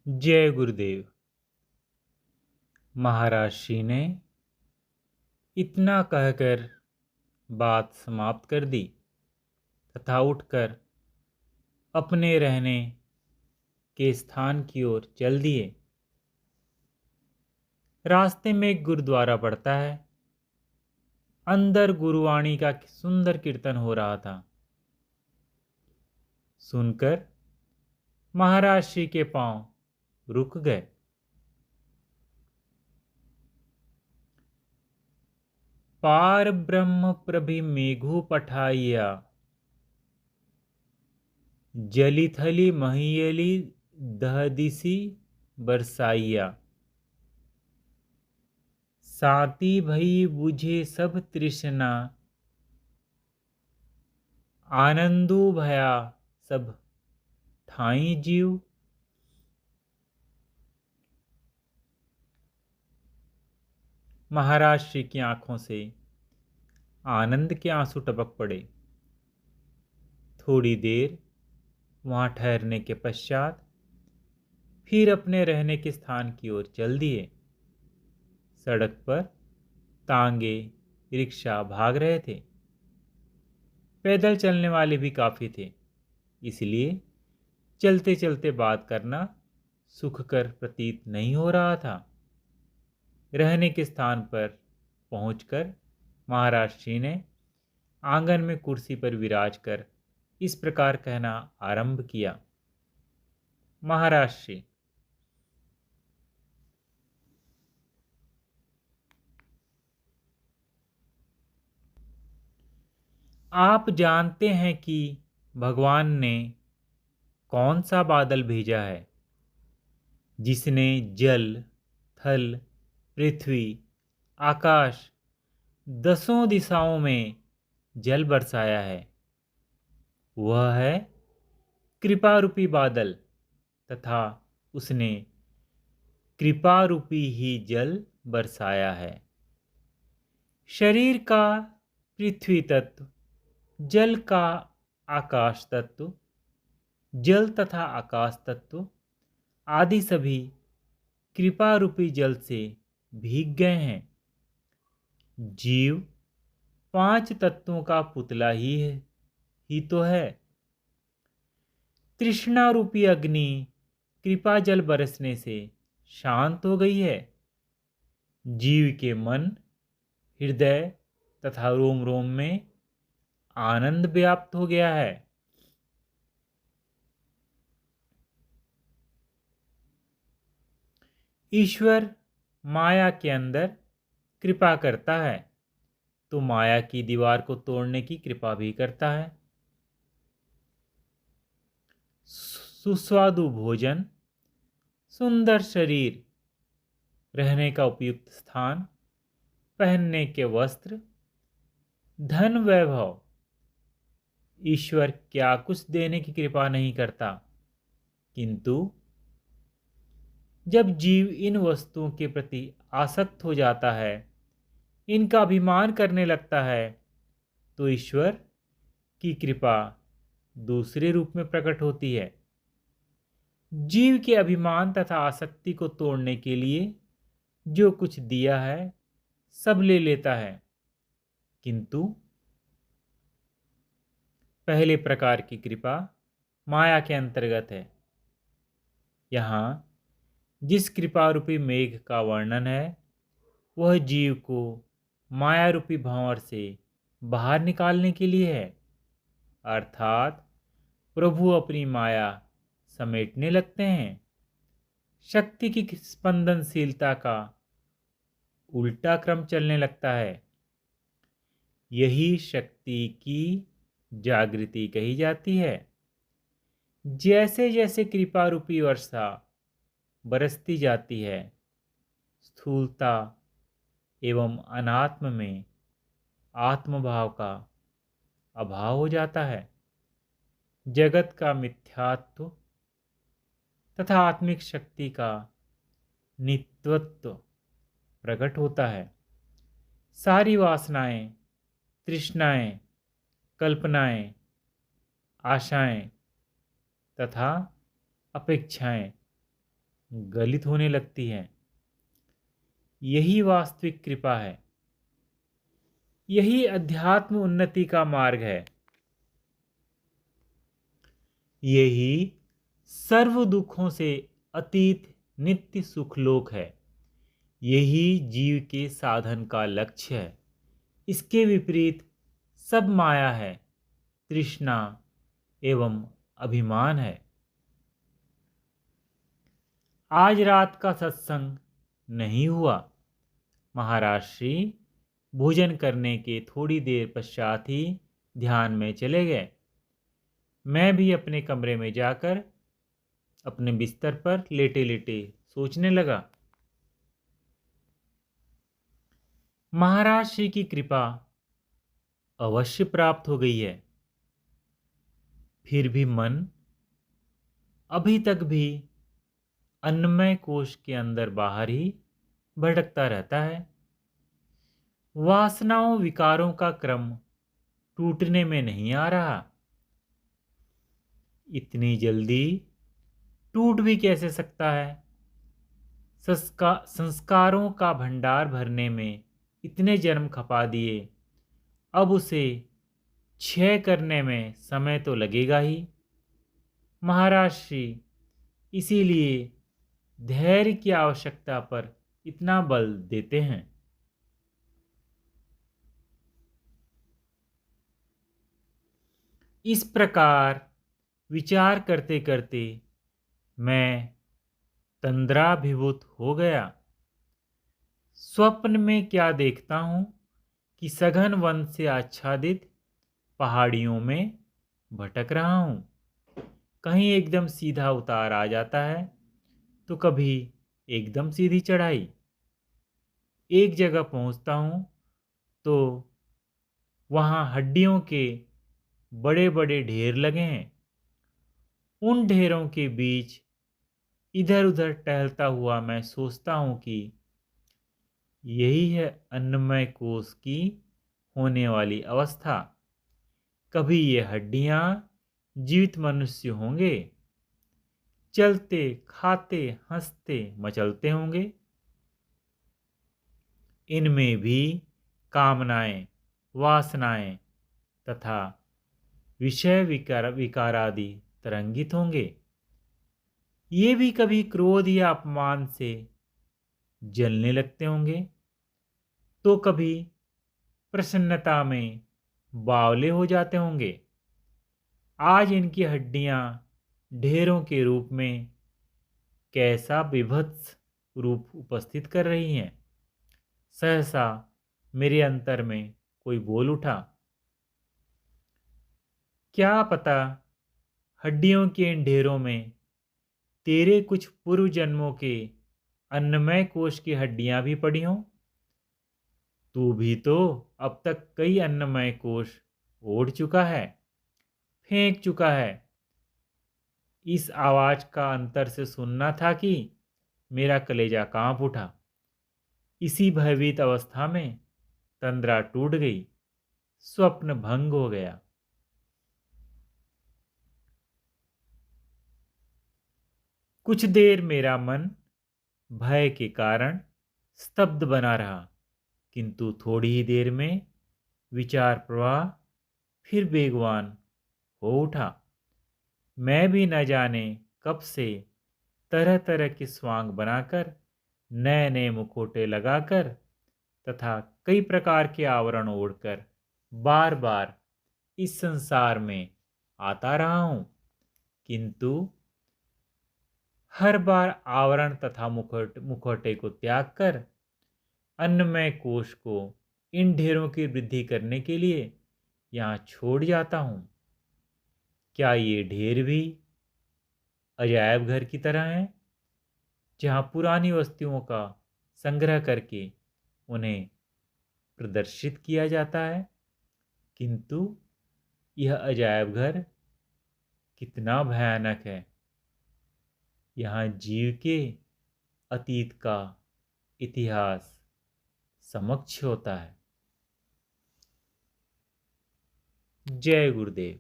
जय गुरुदेव। महाराज श्री ने इतना कहकर बात समाप्त कर दी तथा उठकर अपने रहने के स्थान की ओर चल दिए। रास्ते में एक गुरुद्वारा पड़ता है। अंदर गुरुवाणी का सुंदर कीर्तन हो रहा था। सुनकर महाराज श्री के पांव रुक गए। पार ब्रह्म प्रभि मेघु पठाइया, जली थली महियली दहदिसी बरसाइया। साती भई बुझे सब तृष्णा, आनंदू भया सब ठाई जीव। महाराज श्री की आंखों से आनंद के आंसू टपक पड़े। थोड़ी देर वहां ठहरने के पश्चात फिर अपने रहने के स्थान की ओर चल दिए। सड़क पर तांगे रिक्शा भाग रहे थे। पैदल चलने वाले भी काफी थे, इसलिए चलते चलते बात करना सुखकर प्रतीत नहीं हो रहा था। रहने के स्थान पर पहुंचकर महाराज श्री ने आंगन में कुर्सी पर विराज कर इस प्रकार कहना आरंभ किया। महाराज श्री, आप जानते हैं कि भगवान ने कौन सा बादल भेजा है जिसने जल, थल, पृथ्वी, आकाश, दसों दिशाओं में जल बरसाया है। वह है कृपा रूपी बादल तथा उसने कृपा रूपी ही जल बरसाया है। शरीर का पृथ्वी तत्व, जल का आकाश तत्व, जल तथा आकाश तत्व आदि सभी कृपा रूपी जल से भीग गए हैं। जीव 5 तत्वों का पुतला ही तो है। तृष्णा रूपी अग्नि कृपा जल बरसने से शांत हो गई है। जीव के मन, हृदय तथा रोम रोम में आनंद व्याप्त हो गया है। ईश्वर माया के अंदर कृपा करता है तो माया की दीवार को तोड़ने की कृपा भी करता है। सुस्वादु भोजन, सुंदर शरीर, रहने का उपयुक्त स्थान, पहनने के वस्त्र, धन वैभव, ईश्वर क्या कुछ देने की कृपा नहीं करता। किंतु जब जीव इन वस्तुओं के प्रति आसक्त हो जाता है, इनका अभिमान करने लगता है, तो ईश्वर की कृपा दूसरे रूप में प्रकट होती है। जीव के अभिमान तथा आसक्ति को तोड़ने के लिए जो कुछ दिया है सब ले लेता है, किंतु पहले प्रकार की कृपा माया के अंतर्गत है। यहाँ जिस कृपा रूपी मेघ का वर्णन है वह जीव को माया रूपी भंवर से बाहर निकालने के लिए है। अर्थात प्रभु अपनी माया समेटने लगते हैं। शक्ति की स्पंदनशीलता का उल्टा क्रम चलने लगता है। यही शक्ति की जागृति कही जाती है। जैसे जैसे कृपा रूपी वर्षा बरसती जाती है, स्थूलता एवं अनात्म में आत्मभाव का अभाव हो जाता है। जगत का मिथ्यात्व तथा आत्मिक शक्ति का नित्यत्व प्रकट होता है। सारी वासनाएं, तृष्णाएं, कल्पनाएं, आशाएं तथा अपेक्षाएं गलित होने लगती है। यही वास्तविक कृपा है। यही अध्यात्म उन्नति का मार्ग है। यही सर्व दुखों से अतीत नित्य सुखलोक है। यही जीव के साधन का लक्ष्य है। इसके विपरीत सब माया है, तृष्णा एवं अभिमान है। आज रात का सत्संग नहीं हुआ। महाराज श्री भोजन करने के थोड़ी देर पश्चात ही ध्यान में चले गए। मैं भी अपने कमरे में जाकर अपने बिस्तर पर लेटे लेटे सोचने लगा। महाराज श्री की कृपा अवश्य प्राप्त हो गई है। फिर भी मन अभी तक भी अन्नमय कोश के अंदर बाहर ही भटकता रहता है। वासनाओं विकारों का क्रम टूटने में नहीं आ रहा। इतनी जल्दी टूट भी कैसे सकता है? संस्कारों का भंडार भरने में इतने जन्म खपा दिए, अब उसे क्षय करने में समय तो लगेगा ही। महाराज श्री इसीलिए धैर्य की आवश्यकता पर इतना बल देते हैं। इस प्रकार विचार करते करते मैं तंद्राभिभूत हो गया। स्वप्न में क्या देखता हूं कि सघन वन से आच्छादित पहाड़ियों में भटक रहा हूं। कहीं एकदम सीधा उतार आ जाता है तो कभी एकदम सीधी चढ़ाई। एक जगह पहुंचता हूं तो वहां हड्डियों के बड़े बड़े ढेर लगे हैं। उन ढेरों के बीच इधर उधर टहलता हुआ मैं सोचता हूं कि यही है अन्नमय कोश की होने वाली अवस्था। कभी ये हड्डियां जीवित मनुष्य होंगे, चलते खाते हंसते मचलते होंगे। इनमें भी कामनाएं, वासनाएं तथा विषय विकारादि तरंगित होंगे। ये भी कभी क्रोध या अपमान से जलने लगते होंगे, तो कभी प्रसन्नता में बावले हो जाते होंगे। आज इनकी हड्डियां ढेरों के रूप में कैसा विभत्स रूप उपस्थित कर रही हैं। सहसा मेरे अंतर में कोई बोल उठा, क्या पता हड्डियों के इन ढेरों में तेरे कुछ पूर्व जन्मों के अन्नमय कोश की हड्डियां भी पड़ी हों। तू भी तो अब तक कई अन्नमय कोश ओढ़ चुका है, फेंक चुका है। इस आवाज का अंतर से सुनना था कि मेरा कलेजा कांप उठा। इसी भयभीत अवस्था में तंद्रा टूट गई, स्वप्न भंग हो गया। कुछ देर मेरा मन भय के कारण स्तब्ध बना रहा, किंतु थोड़ी ही देर में विचार प्रवाह फिर बेगवान हो उठा। मैं भी न जाने कब से तरह तरह के स्वांग बनाकर, नए नए मुखौटे लगाकर तथा कई प्रकार के आवरण ओढ़कर बार बार इस संसार में आता रहा हूं, किंतु हर बार आवरण तथा मुखौटे को त्याग कर अन्नमय कोश को इन ढेरों की वृद्धि करने के लिए यहाँ छोड़ जाता हूँ। क्या ये ढेर भी अजायब घर की तरह हैं, जहाँ पुरानी वस्तुओं का संग्रह करके उन्हें प्रदर्शित किया जाता है, किंतु यह अजायब घर कितना भयानक है। यहाँ जीव के अतीत का इतिहास समक्ष होता है। जय गुरुदेव।